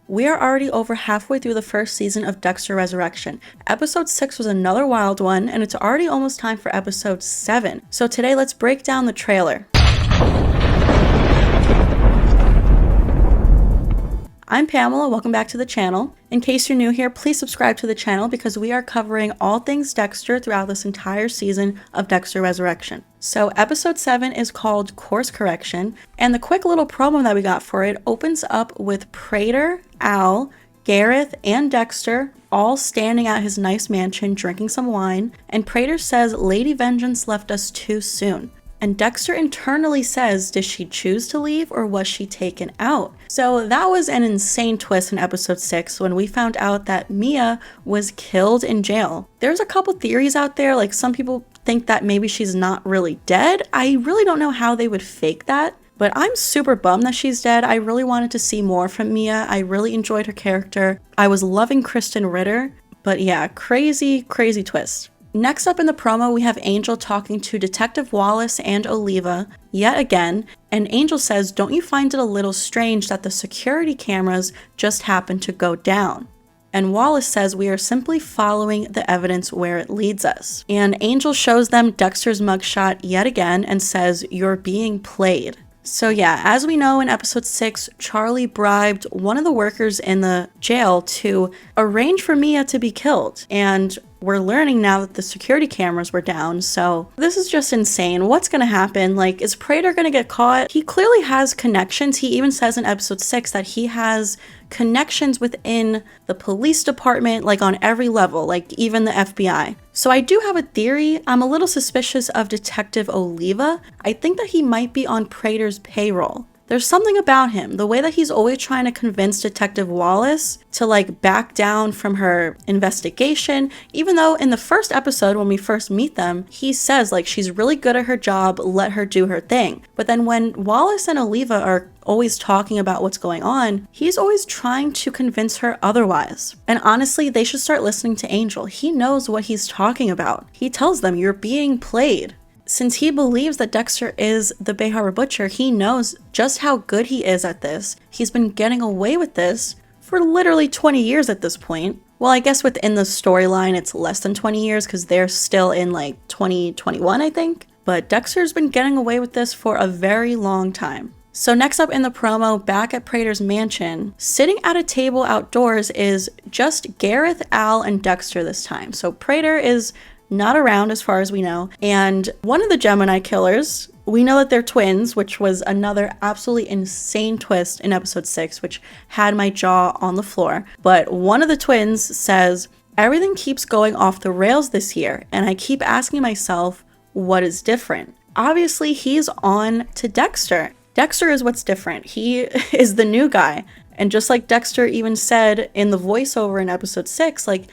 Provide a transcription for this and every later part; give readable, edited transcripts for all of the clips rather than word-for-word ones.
We are already over halfway through the first season of Dexter Resurrection. Episode 6 was another wild one, and it's already almost time for episode 7. So today, let's break down the trailer. I'm Pamela, welcome back to the channel. In case you're new here, please subscribe to the channel because we are covering all things Dexter throughout this entire season of Dexter Resurrection. So episode 7 is called Course Correction, and the quick little promo that we got for it opens up with Prater, Al, Gareth, and Dexter all standing at his nice mansion drinking some wine, and Prater says Lady Vengeance left us too soon. And Dexter internally says, did she choose to leave or was she taken out? So that was an insane twist in episode 6 when we found out that Mia was killed in jail. There's a couple theories out there, like some people think that maybe she's not really dead. I really don't know how they would fake that, but I'm super bummed that she's dead. I really wanted to see more from Mia. I really enjoyed her character. I was loving KRYSTEN RITTER, but yeah, crazy twist. Next up in the promo, we have Angel talking to Detective Wallace and Oliva yet again, and Angel says, don't you find it a little strange that the security cameras just happened to go down? And Wallace says we are simply following the evidence where it leads us. And Angel shows them Dexter's mugshot yet again and says, you're being played. So yeah, as we know in episode 6, Charlie bribed one of the workers in the jail to arrange for Mia to be killed. And we're learning now that the security cameras were down, so this is just insane. What's gonna happen? Like, is Prater gonna get caught? He clearly has connections. He even says in episode 6 that he has connections within the police department, like on every level, like even the FBI. So I do have a theory. I'm a little suspicious of Detective Oliva. I think that he might be on Prater's payroll. There's something about him, the way that he's always trying to convince Detective Wallace to like back down from her investigation, even though in the first episode when we first meet them, he says like she's really good at her job, let her do her thing. But then when Wallace and Oliva are always talking about what's going on, he's always trying to convince her otherwise. And honestly, they should start listening to Angel. He knows what he's talking about. He tells them you're being played. Since he believes that Dexter is the Bay Harbor Butcher, he knows just how good he is at this. He's been getting away with this for literally 20 years at this point. Well, I guess within the storyline, it's less than 20 years because they're still in like 2021, I think. But Dexter's been getting away with this for a very long time. So next up in the promo, back at Prater's mansion, sitting at a table outdoors is just Gareth, Al, and Dexter this time. So Prater is not around as far as we know, and one of the Gemini killers, we know that they're twins, which was another absolutely insane twist in episode 6, which had my jaw on the floor. But one of the twins says, everything keeps going off the rails this year, and I keep asking myself, what is different? Obviously, he's on to Dexter. Dexter is what's different. He is the new guy. And just like Dexter even said in the voiceover in episode 6, like,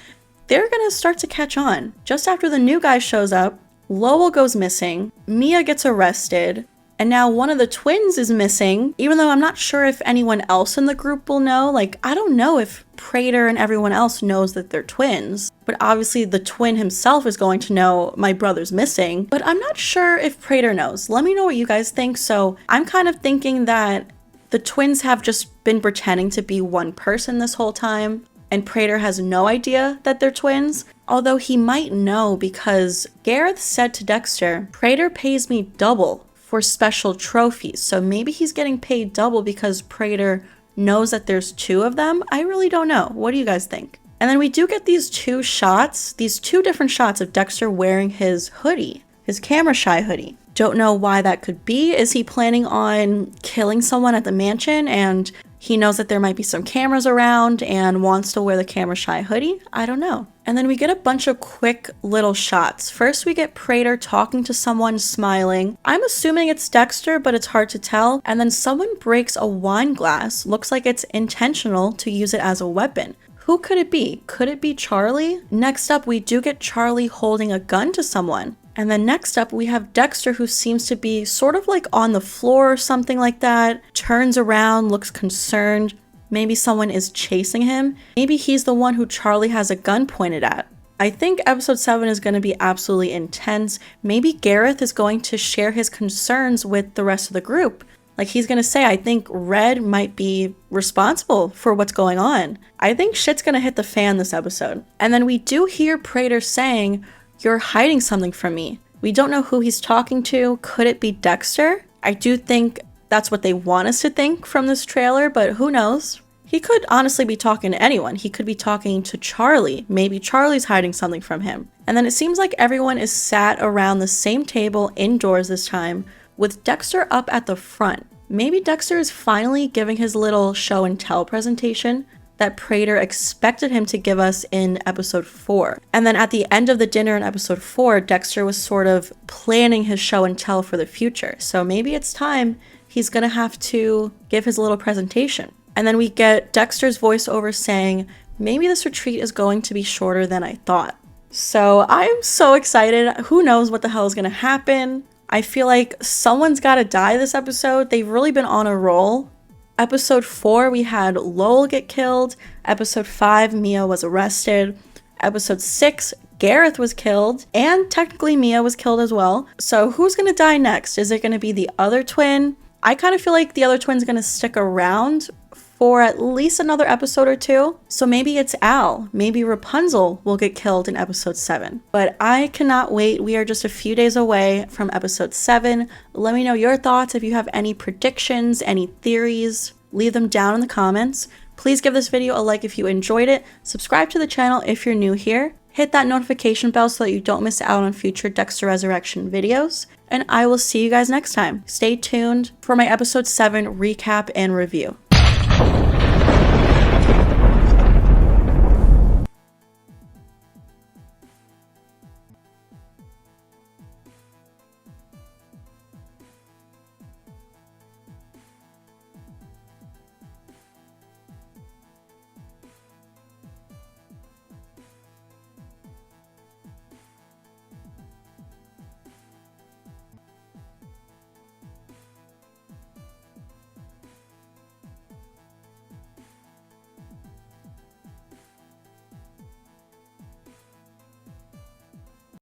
they're gonna start to catch on. Just after the new guy shows up, Lowell goes missing, Mia gets arrested, and now one of the twins is missing, even though I'm not sure if anyone else in the group will know. Like, I don't know if Prater and everyone else knows that they're twins, but obviously the twin himself is going to know my brother's missing, but I'm not sure if Prater knows. Let me know what you guys think. So I'm kind of thinking that the twins have just been pretending to be one person this whole time, and Prater has no idea that they're twins, although he might know because Gareth said to Dexter, Prater pays me double for special trophies, so maybe he's getting paid double because Prater knows that there's two of them. I really don't know. What do you guys think? And then we do get these two different shots of Dexter wearing his hoodie, his camera shy hoodie. Don't know why that could be. Is he planning on killing someone at the mansion and he knows that there might be some cameras around and wants to wear the camera shy hoodie? I don't know. And then we get a bunch of quick little shots. First, we get Prater talking to someone smiling. I'm assuming it's Dexter, but it's hard to tell. And then someone breaks a wine glass. Looks like it's intentional to use it as a weapon. Who could it be? Could it be Charlie? Next up, we do get Charlie holding a gun to someone. And then next up, we have Dexter, who seems to be sort of like on the floor or something like that, turns around, looks concerned. Maybe someone is chasing him. Maybe he's the one who Charlie has a gun pointed at. I think episode 7 is going to be absolutely intense. Maybe Gareth is going to share his concerns with the rest of the group. Like, he's gonna say, I think Red might be responsible for what's going on. I think shit's gonna hit the fan this episode. And then we do hear Prater saying, you're hiding something from me. We don't know who he's talking to. Could it be Dexter? I do think that's what they want us to think from this trailer, but who knows? He could honestly be talking to anyone. He could be talking to Charlie. Maybe Charlie's hiding something from him. And then it seems like everyone is sat around the same table indoors this time, with Dexter up at the front. Maybe Dexter is finally giving his little show and tell presentation that Prater expected him to give us in episode 4. And then at the end of the dinner in episode 4, Dexter was sort of planning his show and tell for the future. So maybe it's time he's gonna have to give his little presentation. And then we get Dexter's voiceover saying, maybe this retreat is going to be shorter than I thought. So I'm so excited. Who knows what the hell is gonna happen? I feel like someone's gotta die this episode. They've really been on a roll. Episode 4, we had Lowell get killed. Episode 5, Mia was arrested. Episode 6, Gareth was killed. And technically Mia was killed as well. So who's gonna die next? Is it gonna be the other twin? I kind of feel like the other twin's gonna stick around for at least another episode or 2. So maybe it's Al. Maybe Rapunzel will get killed in episode 7. But I cannot wait. We are just a few days away from episode 7. Let me know your thoughts. If you have any predictions, any theories, leave them down in the comments. Please give this video a like if you enjoyed it. Subscribe to the channel if you're new here. Hit that notification bell so that you don't miss out on future Dexter Resurrection videos. And I will see you guys next time. Stay tuned for my episode 7 recap and review.